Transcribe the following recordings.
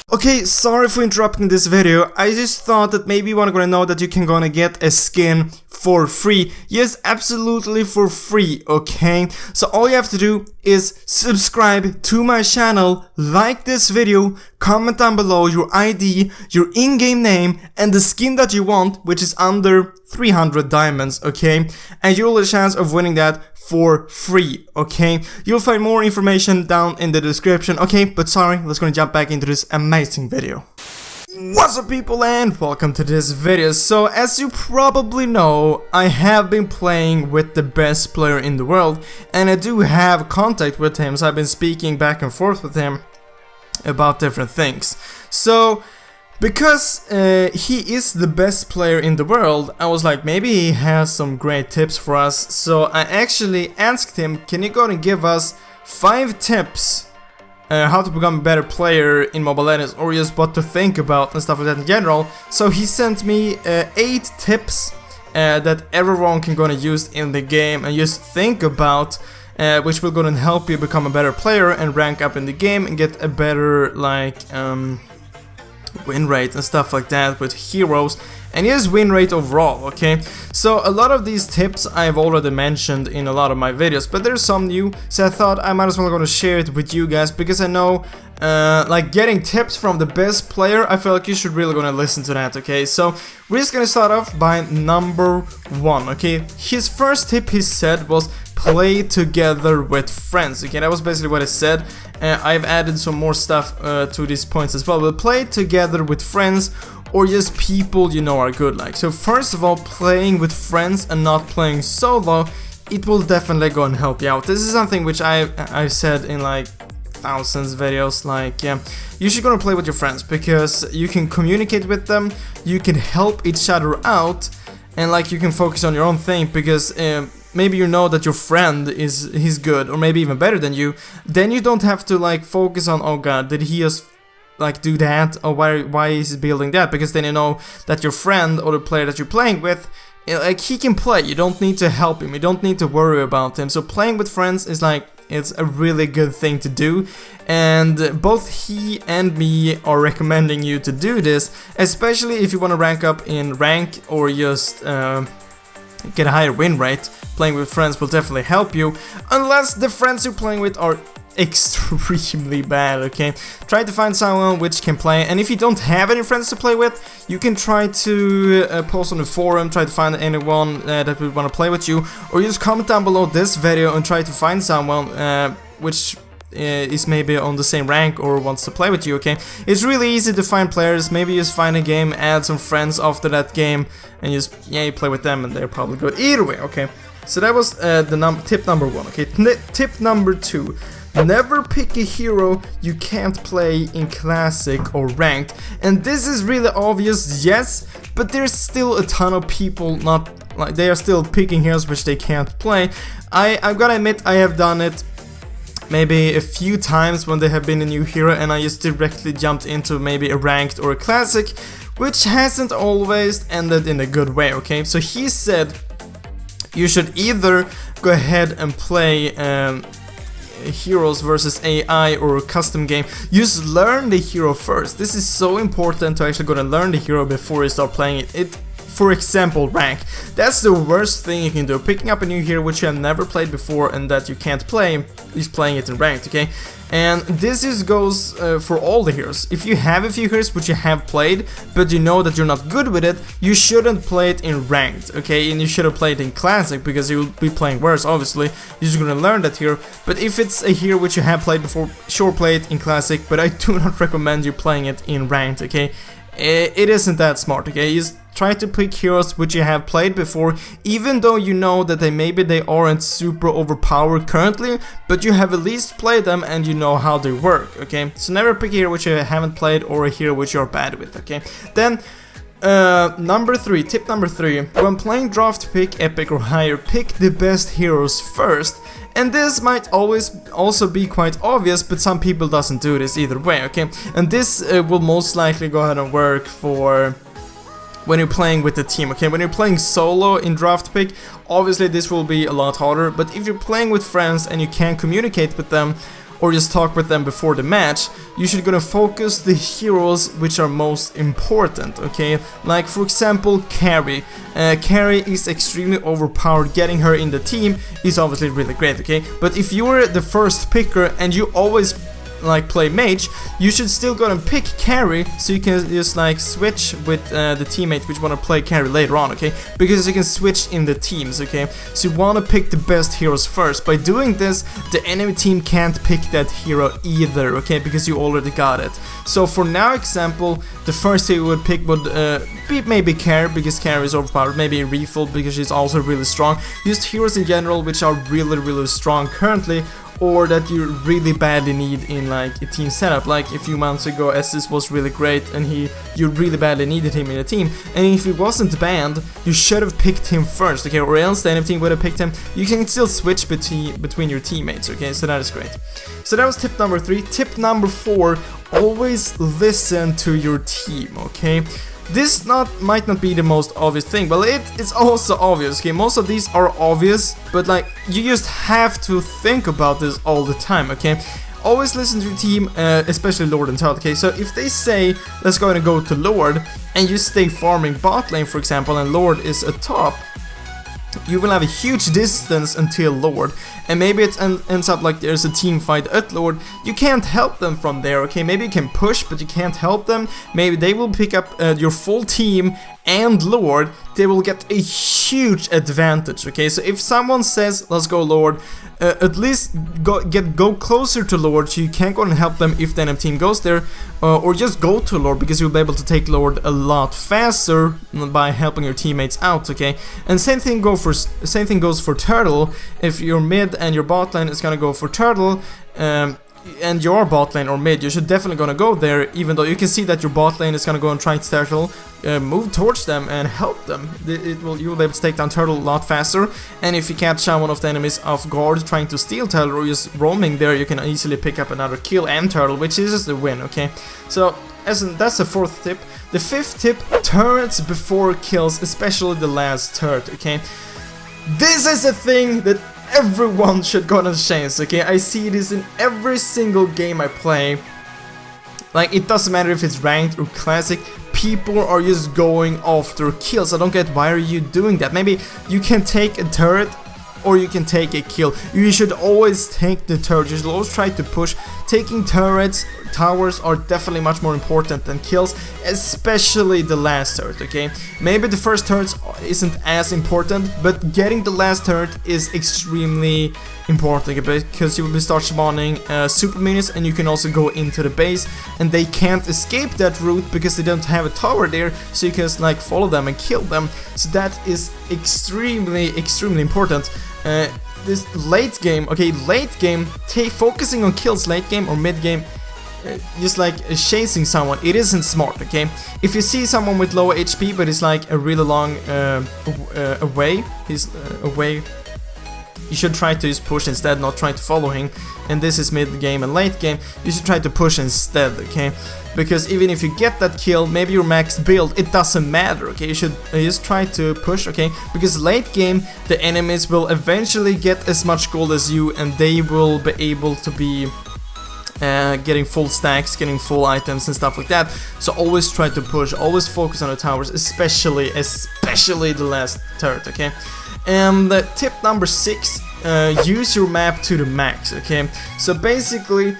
Okay, sorry for interrupting this video. I just thought that maybe you wanna know that you can gonna get a skin for free. Yes, absolutely for free, okay? So all you have to do is subscribe to my channel, like this video, comment down below your ID, your in-game name, and the skin that you want, which is under 300 diamonds, okay? And you'll have a chance of winning that for free, okay? You'll find more information down in the description, okay? But sorry, let's gonna jump back into this amazing video. What's up, people, and welcome to this video. So as you probably know, I have been playing with the best player in the world, and I do have contact with him, so I've been speaking back and forth with him about different things. So because he is the best player in the world, I was like, maybe he has some great tips for us. So I actually asked him, can you go and give us 5 tips how to become a better player in Mobile Legends, or just what to think about and stuff like that in general. So he sent me 8 tips that everyone can gonna use in the game and just think about, which will gonna help you become a better player and rank up in the game and get a better win rate and stuff like that with heroes, and yes, win rate overall, okay? So a lot of these tips I've already mentioned in a lot of my videos, but there's some new, so I thought I might as well gonna share it with you guys, because I know like getting tips from the best player, I feel like you should really gonna listen to that, okay? So we're just gonna start off by number 1, okay? His first tip, he said, was play together with friends, okay? That was basically what he said. I've added some more stuff to these points as well, but play together with friends or just people you know are good. Like, so first of all, playing with friends and not playing solo, it will definitely go and help you out. This is something which I've said in like thousands of videos, like, yeah, you should gonna play with your friends because you can communicate with them, you can help each other out, and like you can focus on your own thing, because maybe you know that your friend he's good or maybe even better than you, then you don't have to like focus on, oh god, did he just like do that, or why is he building that, because then you know that your friend or the player that you're playing with, like, he can play, you don't need to help him, you don't need to worry about him. So playing with friends is like, it's a really good thing to do, and both he and me are recommending you to do this, especially if you want to rank up in rank or just get a higher win rate. Playing with friends will definitely help you, unless the friends you're playing with are extremely bad, okay? Try to find someone which can play, and if you don't have any friends to play with, you can try to post on the forum, try to find anyone that would want to play with you, or just comment down below this video and try to find someone which is maybe on the same rank or wants to play with you, okay? It's really easy to find players. Maybe just find a game, add some friends after that game, and just, yeah, you play with them and they're probably good either way, okay? So that was tip number 1, okay? Tip number 2. Never pick a hero you can't play in Classic or Ranked. And this is really obvious, yes, but there's still a ton of people not, like, they are still picking heroes which they can't play. I've gotta admit, I have done it maybe a few times when there have been a new hero and I just directly jumped into maybe a Ranked or a Classic, which hasn't always ended in a good way, okay? So he said you should either go ahead and play heroes versus AI or a custom game. Just learn the hero first. This is so important to actually go and learn the hero before you start playing it. For example, rank. That's the worst thing you can do. Picking up a new hero which you have never played before and that you can't play, is playing it in ranked, okay? And this just goes for all the heroes. If you have a few heroes which you have played, but you know that you're not good with it, you shouldn't play it in ranked, okay? And you should have played it in classic, because you'll be playing worse, obviously. You're just gonna learn that hero. But if it's a hero which you have played before, sure, play it in classic, but I do not recommend you playing it in ranked, okay? It isn't that smart, okay? Just try to pick heroes which you have played before, even though you know that they aren't super overpowered currently, but you have at least played them and you know how they work, okay? So never pick a hero which you haven't played or a hero which you're bad with, okay? Then number 3, tip number 3, when playing draft pick, epic or higher, pick the best heroes first. And this might always also be quite obvious, but some people doesn't do this either way, okay? And this will most likely go ahead and work for when you're playing with the team, okay? When you're playing solo in draft pick, obviously this will be a lot harder, but if you're playing with friends and you can communicate with them, or just talk with them before the match, you should gonna focus the heroes which are most important, okay? Like for example, Carry. Carry is extremely overpowered. Getting her in the team is obviously really great, okay? But if you're the first picker and you always like play mage, you should still go and pick Carry, so you can just like switch with the teammates which want to play Carry later on, okay? Because you can switch in the teams, okay? So you want to pick the best heroes first. By doing this, the enemy team can't pick that hero either, okay? Because you already got it. So for now example, the first hero would pick would be maybe Carry, because Carry is overpowered, maybe Refill because she's also really strong. Just heroes in general which are really strong currently, or that you really badly need in like a team setup. Like a few months ago, Estes was really great and you really badly needed him in a team, and if he wasn't banned, you should have picked him first, okay? Or else the enemy team would have picked him. You can still switch between your teammates, okay? So that is great. So that was tip number 3. Tip number 4, always listen to your team, okay? This might not be the most obvious thing, but it's also obvious, okay? Most of these are obvious, but like, you just have to think about this all the time, okay? Always listen to your team, especially Lord and Turtle, okay? So if they say, let's go and go to Lord, and you stay farming bot lane, for example, and Lord is a top, you will have a huge distance until Lord, and maybe it ends up like there's a team fight at Lord. You can't help them from there, okay? Maybe you can push, but you can't help them. Maybe they will pick up your full team and Lord. They will get a huge advantage, okay? So if someone says, let's go Lord, at least go closer to Lord, so you can't go and help them if the enemy team goes there, or just go to Lord, because you'll be able to take Lord a lot faster by helping your teammates out, okay? And same thing goes for Turtle. If you're mid and your bot lane is gonna go for Turtle, and your bot lane or mid, you should definitely gonna go there, even though you can see that your bot lane is gonna go and try to Turtle, move towards them and help them. You will be able to take down Turtle a lot faster, and if you catch one of the enemies off guard trying to steal Turtle or just roaming there, you can easily pick up another kill and Turtle, which is just a win, okay? So that's the 4th tip. The 5th tip, turrets before kills, especially the last turret, okay? This is a thing that everyone should go on a chance, okay? I see this in every single game I play. Like, it doesn't matter if it's ranked or classic, people are just going after kills. I don't get, why are you doing that? Maybe you can take a turret or you can take a kill. You should always take the turret. You should always try to push. Taking turrets, towers are definitely much more important than kills, especially the last turret, okay? Maybe the first turret isn't as important, but getting the last turret is extremely important, because you will start spawning super minions, and you can also go into the base, and they can't escape that route because they don't have a tower there, so you can like follow them and kill them. So that is extremely important. This late game, okay, late game, focusing on kills late game or mid game, just like chasing someone, it isn't smart, okay? If you see someone with low HP but it's like a really long away, you should try to just push instead, not try to follow him. And this is mid game and late game, you should try to push instead, okay? Because even if you get that kill, maybe your max build, it doesn't matter, okay? You should just try to push, okay? Because late game, the enemies will eventually get as much gold as you, and they will be able to be getting full stacks, getting full items and stuff like that. So always try to push, always focus on the towers, especially the last turret, okay? And tip number 6, use your map to the max, okay? So basically,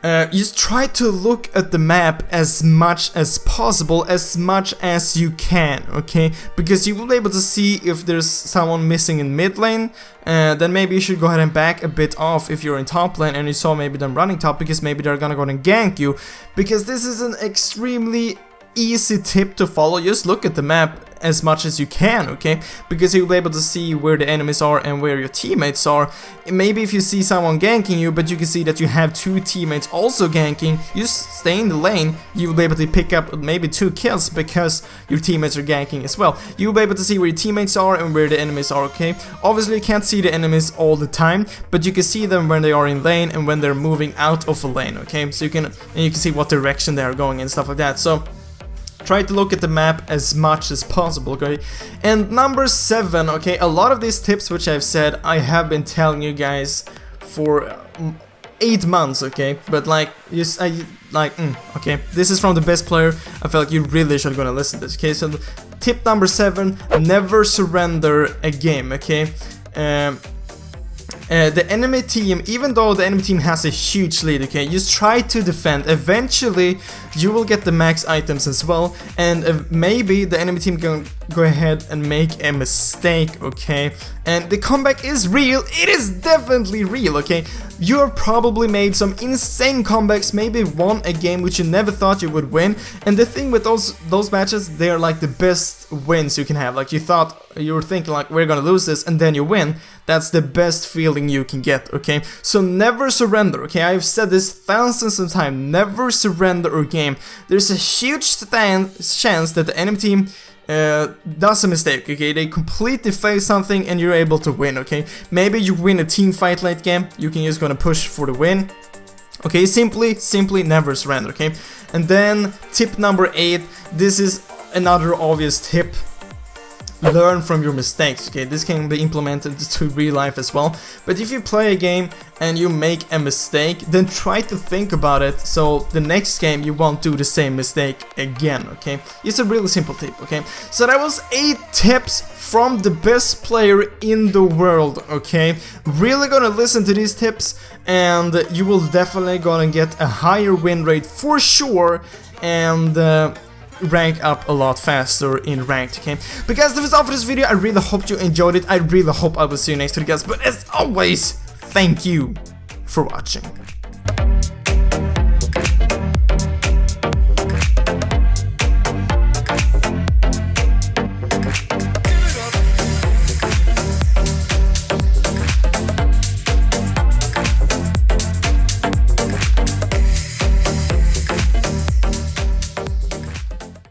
just try to look at the map as much as possible, as much as you can, okay? Because you will be able to see if there's someone missing in mid lane, then maybe you should go ahead and back a bit off if you're in top lane and you saw maybe them running top, because maybe they're gonna go and gank you. Because this is an extremely easy tip to follow. Just look at the map as much as you can, okay? Because you'll be able to see where the enemies are and where your teammates are. Maybe if you see someone ganking you, but you can see that you have 2 teammates also ganking, you stay in the lane, you will be able to pick up maybe 2 kills because your teammates are ganking as well. You'll be able to see where your teammates are and where the enemies are, okay? Obviously you can't see the enemies all the time, but you can see them when they are in lane and when they're moving out of a lane, okay? So you can see what direction they are going and stuff like that. So try to look at the map as much as possible, okay? And number 7, okay, a lot of these tips which I've said, I have been telling you guys for 8 months, okay? But like, okay, this is from the best player. I feel like you really should gonna listen to this, okay? So tip number 7, never surrender a game, okay? The enemy team, even though the enemy team has a huge lead, okay, just try to defend. Eventually you will get the max items as well, and maybe the enemy team can go ahead and make a mistake, okay? And the comeback is real. It is definitely real, okay? You have probably made some insane comebacks, maybe won a game which you never thought you would win. And the thing with those matches, they're like the best wins you can have. Like, you were thinking like, we're gonna lose this, and then you win. That's the best feeling you can get, okay? So never surrender, okay? I've said this thousands of times. Never surrender a game. There's a huge chance that the enemy team does a mistake, okay? They completely fail something and you're able to win, okay? Maybe you win a team fight late game, you can just gonna push for the win. Okay, simply never surrender, okay? And then tip number 8, this is another obvious tip. Learn from your mistakes, okay? This can be implemented to real life as well. But if you play a game and you make a mistake, then try to think about it so the next game you won't do the same mistake again, okay? It's a really simple tip, okay? So that was 8 tips from the best player in the world, okay? Really gonna listen to these tips and you will definitely gonna get a higher win rate for sure, and rank up a lot faster in ranked, okay? But guys, that was all for this video. I really hope you enjoyed it. I really hope I will see you next video, guys. But as always, thank you for watching.